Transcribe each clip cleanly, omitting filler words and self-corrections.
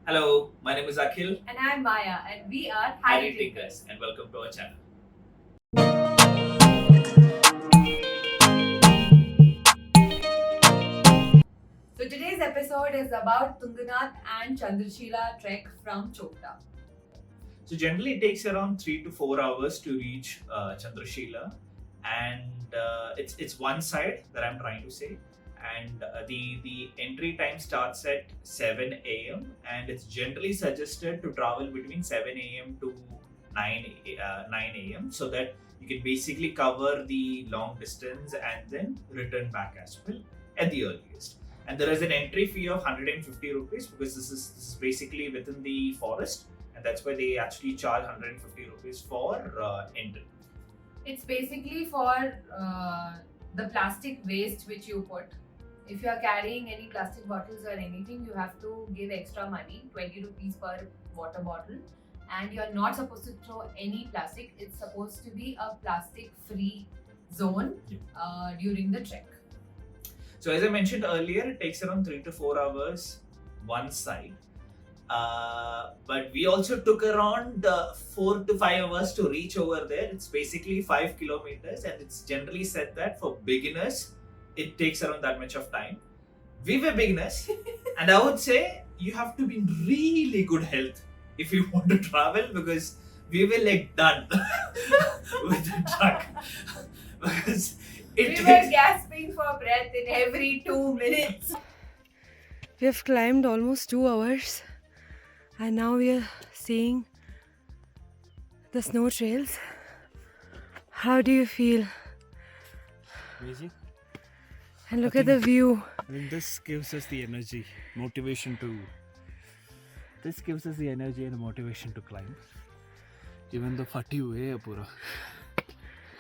Hello, my name is Akhil. And I'm Maya, and we are Harry Tinkers, and welcome to our channel. So today's episode is about Tungnath and Chandrashila Trek from Chopta. So generally, it takes around 3 to 4 hours to reach Chandrashila, and it's one side that I'm trying to say. And the entry time starts at 7 a.m. and it's generally suggested to travel between 7 a.m. to 9 a.m. so that you can basically cover the long distance and then return back as well at the earliest. And there is an entry fee of 150 rupees because this is basically within the forest, and that's why they actually charge 150 rupees for entry. It's basically for the plastic waste which you put. If you are carrying any plastic bottles or anything, you have to give extra money, 20 rupees per water bottle. And you're not supposed to throw any plastic. It's supposed to be a plastic-free zone during the trek. So as I mentioned earlier, it takes around 3 to 4 hours one side. But we also took around 4 to 5 hours to reach over there. It's basically 5 kilometers, and it's generally said that for beginners, it takes around that much of time. We were beginners, and I would say you have to be in really good health if you want to travel, because we were like done with the truck. Because we were gasping for breath in every 2 minutes. We have climbed almost 2 hours and now we are seeing the snow trails. How do you feel? Amazing. And look at the view. I think this gives us the energy, motivation to. This gives us the energy and the motivation to climb. Even though fati hue hai pura.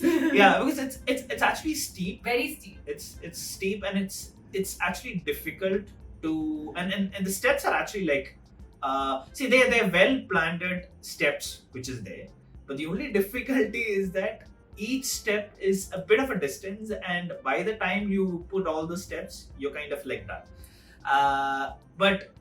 Yeah, because it's actually steep. Very steep. It's steep, and it's actually difficult to and the steps are actually like see, they're well planted steps which is there, but the only difficulty is that each step is a bit of a distance, and by the time you put all the steps, you're kind of like done. But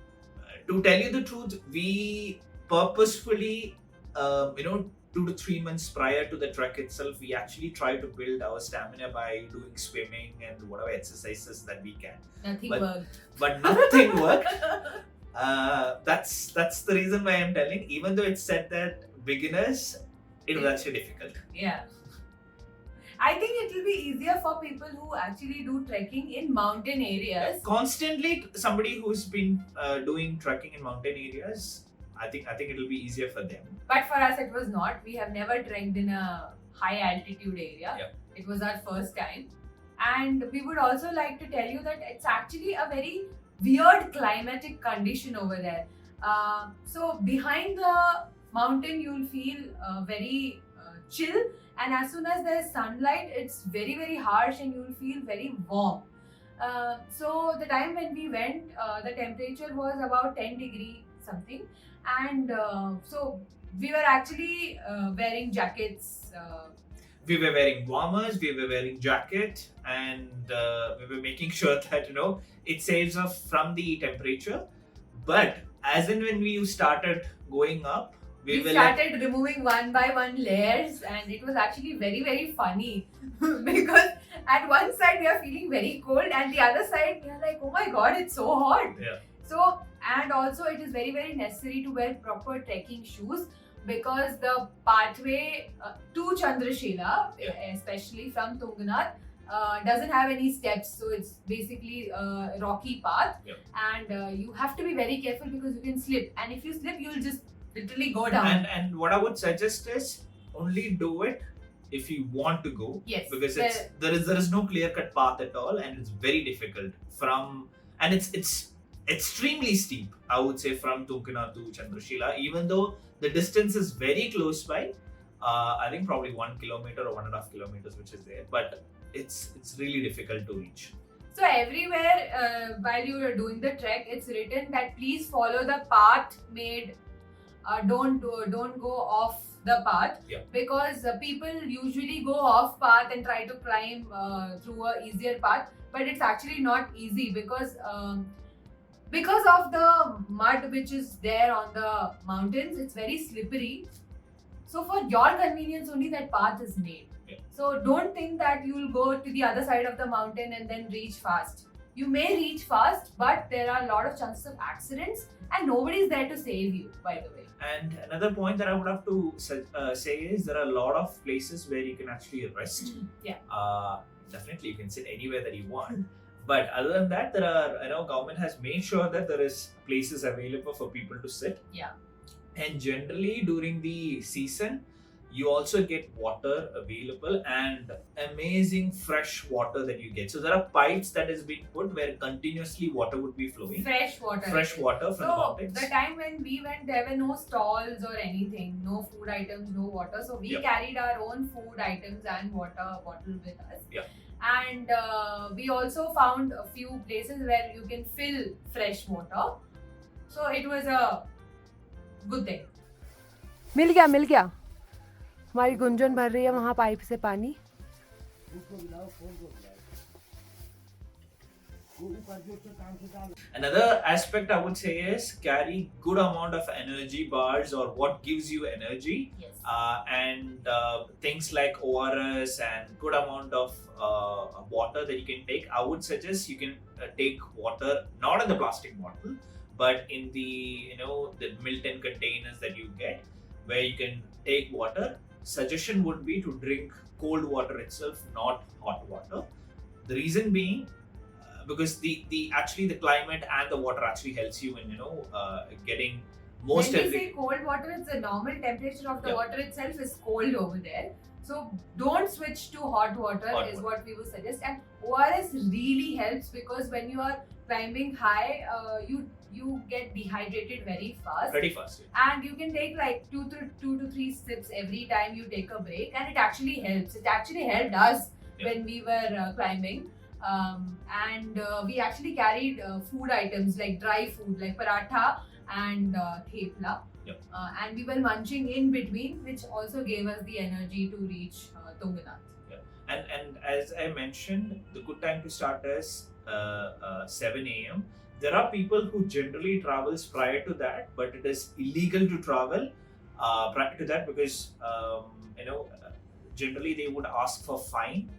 to tell you the truth, we purposefully 2 to 3 months prior to the trek itself, we actually try to build our stamina by doing swimming and whatever exercises that we can. Nothing worked. But nothing worked. That's the reason why I'm telling. Even though it's said that beginners, it was actually difficult. Yeah. I think it will be easier for people who actually do trekking in mountain areas. Constantly, somebody who's been doing trekking in mountain areas, I think it will be easier for them. But for us, it was not. We have never trekked in a high altitude area. Yeah. It was our first time. And we would also like to tell you that it's actually a very weird climatic condition over there. So behind the mountain, you'll feel very chill. And as soon as there's sunlight, it's very, very harsh and you'll feel very warm. So the time when we went, the temperature was about 10 degree something. And so we were actually wearing jackets. We were wearing warmers, we were wearing jacket, and we were making sure that it saves us from the temperature. But as in when we started going up, we started removing one by one layers, and it was actually very, very funny because at one side we are feeling very cold, and the other side we are like, oh my god, it's so hot. Yeah. So, and also it is very, very necessary to wear proper trekking shoes, because the pathway to Chandrashila, especially from Tungnath, doesn't have any steps, so it's basically a rocky path. Yep. And you have to be very careful because you can slip, and if you slip, you'll just literally go down. And what I would suggest is only do it if you want to go. Yes. Because there is no clear cut path at all, and it's very difficult and it's extremely steep, I would say, from Tungnath to Chandrashila, even though the distance is very close by. I think probably 1 kilometer or 1.5 kilometers, which is there, but it's really difficult to reach. So everywhere while you are doing the trek, it's written that please follow the path made. Don't go off the path, because people usually go off path and try to climb through a easier path, but it's actually not easy because because of the mud which is there on the mountains, it's very slippery. So for your convenience only that path is made. Yeah. So don't think that you'll go to the other side of the mountain and then reach fast. You may reach fast, but there are a lot of chances of accidents and nobody's there to save you, by the way. And another point that I would have to say is there are a lot of places where you can actually rest. Yeah. Definitely, you can sit anywhere that you want. But other than that, there are, government has made sure that there is places available for people to sit. Yeah. And generally during the season, you also get water available and amazing fresh water that you get. So there are pipes that has been put where continuously water would be flowing. Fresh water. Fresh water from the mountains. The time when we went, there were no stalls or anything, no food items, no water. So we carried our own food items and water bottle with us. Yeah. And we also found a few places where you can fill fresh water. So it was a good thing. मिल गया हमारी गुंजन भर रही है वहाँ pipe से पानी. Another aspect I would say is carry good amount of energy bars or what gives you energy. Yes. And things like ORS and good amount of water that you can take. I would suggest you can take water not in the plastic bottle, but in the the Milton containers that you get, where you can take water. Suggestion would be to drink cold water itself, not hot water. The reason being, because the climate and the water actually helps you in getting most when of we say cold water, it's the normal temperature of the Yeah. water itself is cold over there. So don't switch to hot water Hot is water. what we would suggest. And ORS really helps because when you are climbing high, you get dehydrated very fast. pretty fast. And you can take like two to three sips every time you take a break, and it actually helps. It actually helped us Yeah. when we were climbing. And we actually carried food items like dry food like paratha and thepla. Yep. And we were munching in between, which also gave us the energy to reach Tungnath. And as I mentioned, the good time to start is 7 a.m. There are people who generally travels prior to that, but it is illegal to travel prior to that because generally they would ask for fine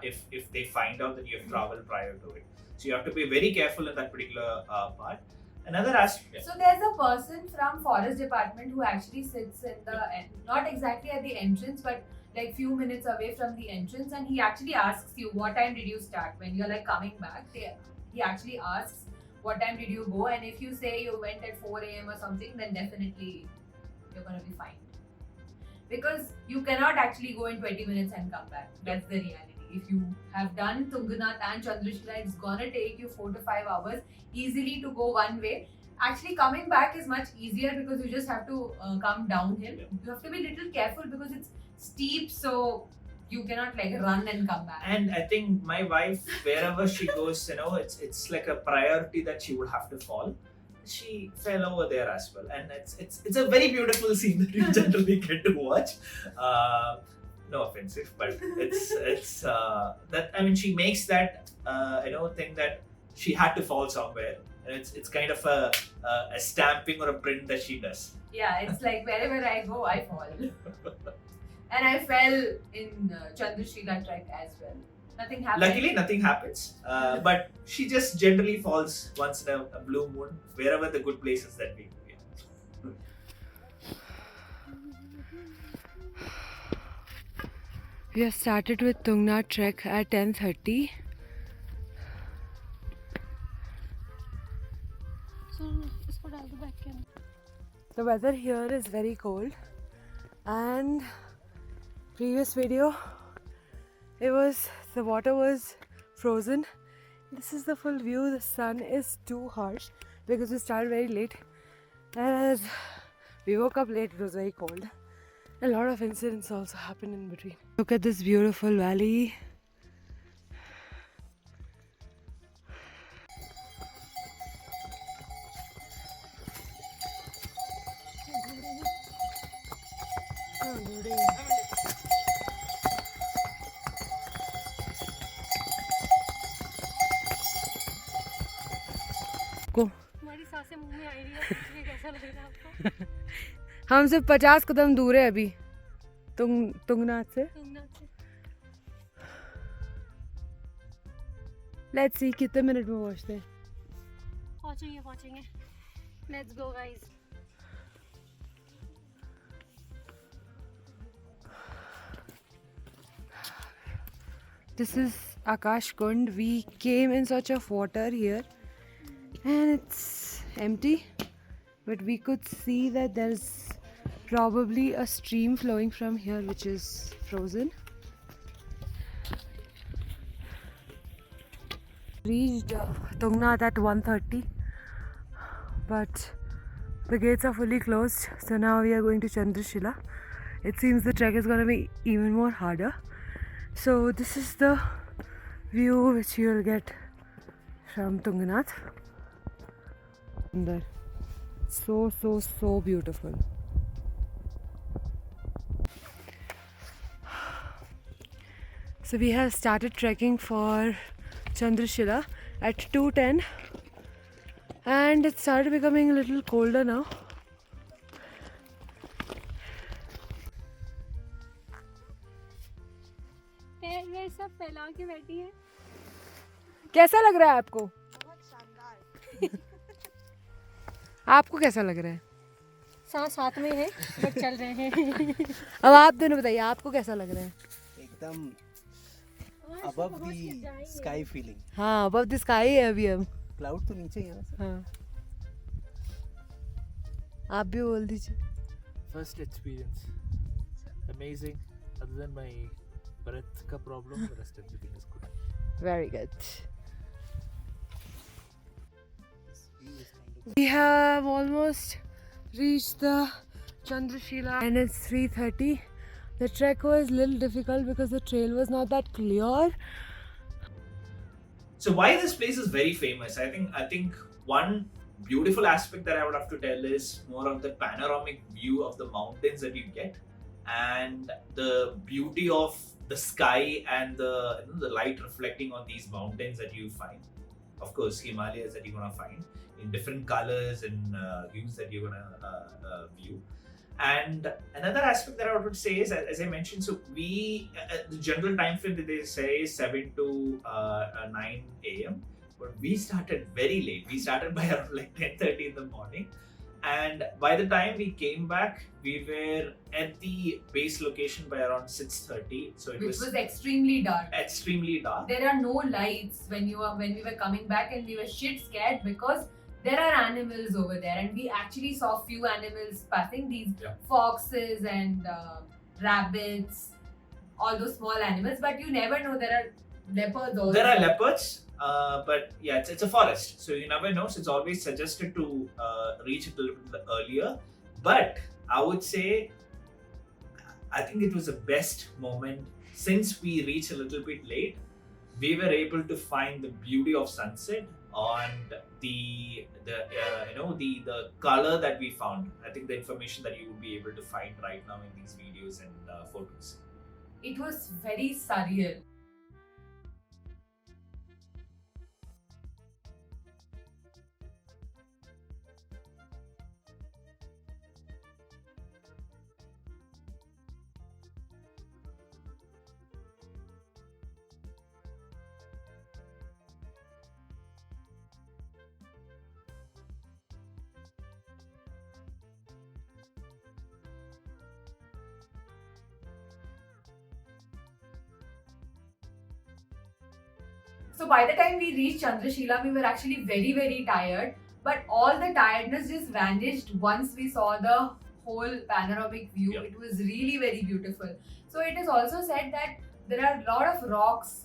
if they find out that you have traveled prior to it. So you have to be very careful in that particular part. Another aspect. So there's a person from forest department who actually sits in the not exactly at the entrance, but like few minutes away from the entrance, and he actually asks you what time did you start when you're like coming back. He actually asks what time did you go, and if you say you went at 4 a.m. or something, then definitely you're gonna be fine. Because you cannot actually go in 20 minutes and come back. That's the reality. If you have done Tungnath and Chandrashila, it's gonna take you 4 to 5 hours easily to go one way. Actually, coming back is much easier because you just have to come downhill. You have to be a little careful because it's steep, so you cannot like run and come back. And I think my wife, wherever she goes, it's like a priority that she would have to fall. She fell over there as well, and it's a very beautiful scene that you generally get to watch. No offensive, but it's that she makes that thing that she had to fall somewhere, and it's kind of a stamping or a print that she does. Yeah, it's like wherever I go, I fall. And I fell in Chandrashila Trek as well. Nothing happened. Luckily, nothing happens. But she just generally falls once in a blue moon, wherever the good places that we go. We have started with Tungnath Trek at 10:30. The weather here is very cold, and previous video the water was frozen. This is the full view. The sun is too harsh because we started very late. As we woke up late, it was very cold. A lot of incidents also happened in between. Look at this beautiful valley. Go. से मुंह में आई रही है, पूछिए कैसा लग रहा है आपको? हम सिर्फ 50 कदम दूर है अभी तुंगनाथ से। लेट्स सी कितने मिनट में पहुंचते हैं। पहुंचेंगे। Let's go guys. This is Akash Kund. We came in search of water here and it's empty, but we could see that there's probably a stream flowing from here which is frozen. Reached Tungnath at 1:30, but the gates are fully closed, so now we are going to Chandrashila. It seems the trek is going to be even more harder. So this is the view which you will get from Tungnath. So beautiful. So we have started trekking for Chandrashila at 2:10 and it started becoming a little colder now. पैर सब फैला के बैठी है। कैसा लग रहा है आपको? बहुत शानदार। आपको कैसा लग रहा है? साथ में है बट चल रहे हैं। अब आप दोनों बताइए आपको कैसा लग रहा है? एकदम above the sky feeling. हाँ above the sky है अभी हम। Cloud तो नीचे ही है ना? हाँ। आप भी बोल दीजिए। First experience, amazing. Other than my breath का problem, the rest everything is good. Very good. We have almost reached the Chandrashila and it's 3:30. The trek was a little difficult because the trail was not that clear. So why this place is very famous? I think one beautiful aspect that I would have to tell is more of the panoramic view of the mountains that you get, and the beauty of the sky and the light reflecting on these mountains that you find. Of course, Himalayas that you're gonna find in different colors and hues that you're gonna view. And another aspect that I would say is, as I mentioned, so we the general time frame that they say is 7 to 9 a.m. But we started very late. We started by around like 10:30 in the morning, and by the time we came back, we were at the base location by around 6:30. So it Which was extremely dark. extremely dark. There are no lights when we were coming back, and we were shit scared because there are animals over there, and we actually saw few animals passing, these foxes and rabbits, all those small animals, but you never know. There are leopards also. There are leopards, but yeah, it's a forest, so you never know. So it's always suggested to reach it a little bit earlier. But I would say, I think it was the best moment since we reached a little bit late. We were able to find the beauty of sunset and the color that we found. I think the information that you will be able to find right now in these videos and photos. It was very surreal. So by the time we reached Chandrashila, we were actually very, very tired. But all the tiredness just vanished once we saw the whole panoramic view. Yep. It was really very beautiful. So it is also said that there are a lot of rocks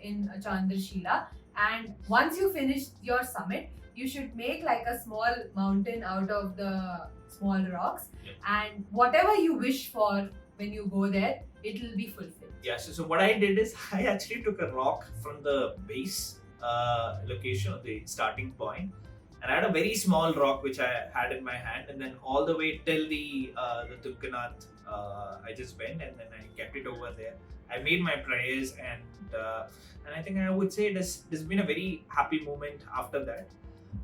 in Chandrashila, and once you finish your summit, you should make like a small mountain out of the small rocks. Yep. And whatever you wish for when you go there, it will be fulfilled. Yeah, so what I did is I actually took a rock from the base location, or the starting point, and I had a very small rock which I had in my hand, and then all the way till the Tungnath, I just went and then I kept it over there. I made my prayers, and I think I would say it has been a very happy moment after that.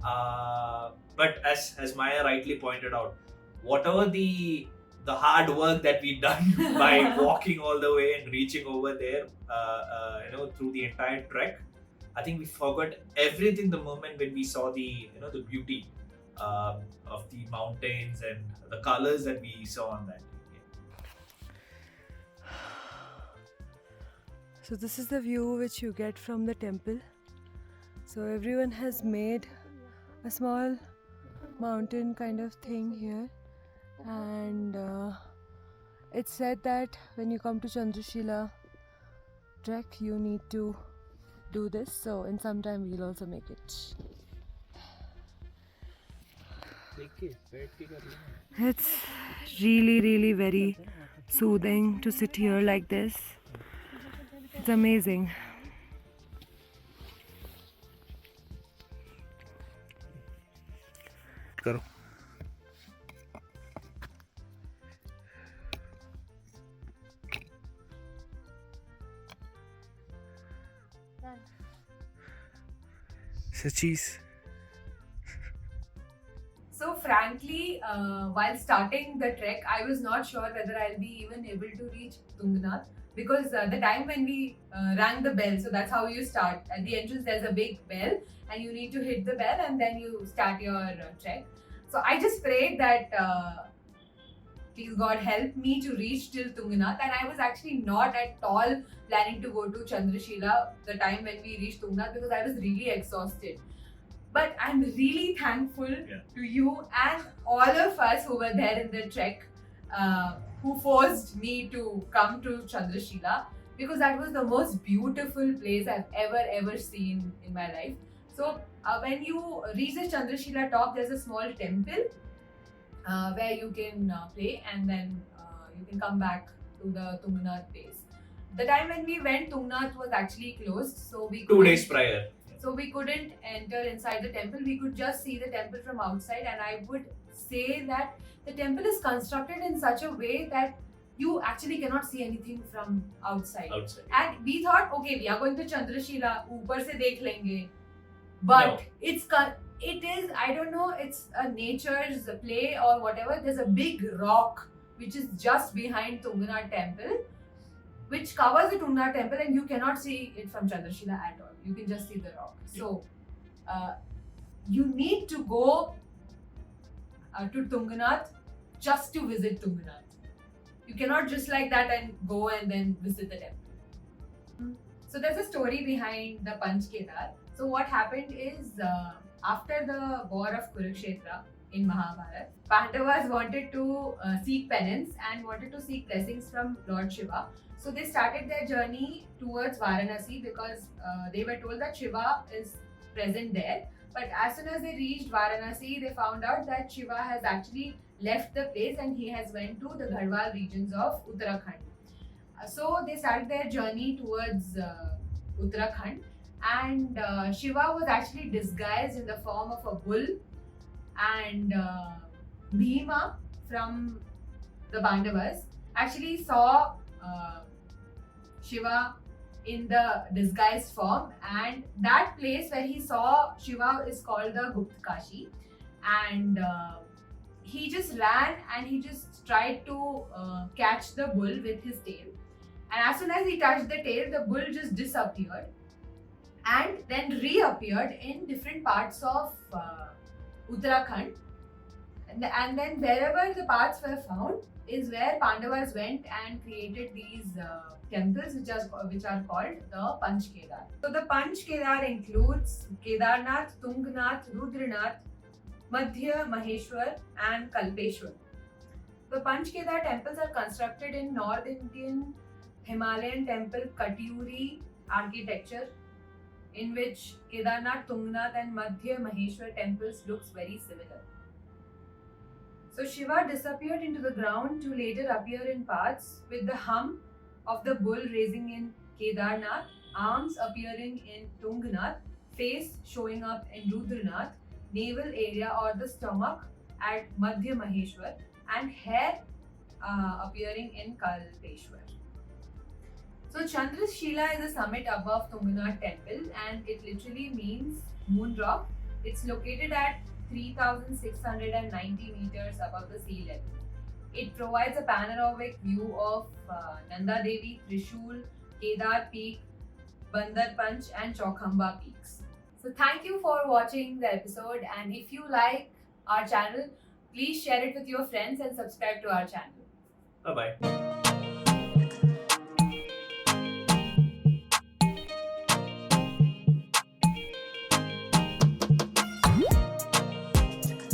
But as Maya rightly pointed out, whatever the hard work that we done by walking all the way and reaching over there, through the entire trek, I think we forgot everything the moment when we saw the the beauty of the mountains and the colors that we saw on that. So this is the view which you get from the temple. So everyone has made a small mountain kind of thing here, and it's said that when you come to Chandrashila Trek you need to do this, so in some time we'll also make it. It's really very soothing to sit here like this. It's amazing. करो. It's a cheese. So frankly, while starting the trek, I was not sure whether I'll be even able to reach Tungnath, because the time when we rang the bell, so that's how you start. At the entrance there's a big bell and you need to hit the bell and then you start your trek. So I just prayed that please God help me to reach till Tungnath, and I was actually not at all planning to go to Chandrashila the time when we reached Tungnath, because I was really exhausted. But I'm really thankful to you and all of us who were there in the trek, who forced me to come to Chandrashila, because that was the most beautiful place I've ever seen in my life. So when you reach the Chandrashila top, there's a small temple where you can pray, and then you can come back to the Tungnath base. The time when we went, Tungnath was actually closed, so we 2 days prior. So we couldn't enter inside the temple. We could just see the temple from outside, and I would say that the temple is constructed in such a way that you actually cannot see anything from outside. And we thought, okay, we are going to Chandrashila, ऊपर से देख लेंगे. But No. it is, I don't know, it's a nature's play or whatever. There's a big rock which is just behind Tungnath temple, which covers the Tungnath temple, and you cannot see it from Chandrashila at all. You can just see the rock. So you need to go to Tungnath just to visit Tungnath. You cannot just like that and go and then visit the temple. So there's a story behind the Panch Kedar. So what happened is, after the war of Kurukshetra in Mahabharata, Pandavas wanted to seek penance and wanted to seek blessings from Lord Shiva. So they started their journey towards Varanasi, because they were told that Shiva is present there. But as soon as they reached Varanasi, they found out that Shiva has actually left the place and he has went to the Garhwal regions of Uttarakhand. So they started their journey towards Uttarakhand, and Shiva was actually disguised in the form of a bull, and Bhima from the Pandavas actually saw Shiva in the disguised form, and that place where he saw Shiva is called the Guptkashi, and he just ran and he just tried to catch the bull with his tail, and as soon as he touched the tail, the bull just disappeared and then reappeared in different parts of Uttarakhand, and then wherever the parts were found is where Pandavas went and created these temples which are called the Panch Kedar. So the Panch Kedar includes Kedarnath, Tungnath, Rudranath, Madhya Maheshwar and Kalpeshwar. The Panch Kedar temples are constructed in North Indian Himalayan temple Katyuri architecture, in which Kedarnath, Tungnath and Madhya Maheshwar temples looks very similar. So Shiva disappeared into the ground to later appear in parts, with the hum of the bull raising in Kedarnath, arms appearing in Tungnath, face showing up in Rudranath, navel area or the stomach at Madhya Maheshwar, and hair appearing in Kalpeshwar. So Chandrashila is a summit above Tungnath temple, and it literally means moon rock. It's located at 3,690 meters above the sea level. It provides a panoramic view of Nanda Devi, Trishul, Kedar Peak, Bandar Panch and Chaukhamba peaks. So thank you for watching the episode, and if you like our channel, please share it with your friends and subscribe to our channel. Bye bye.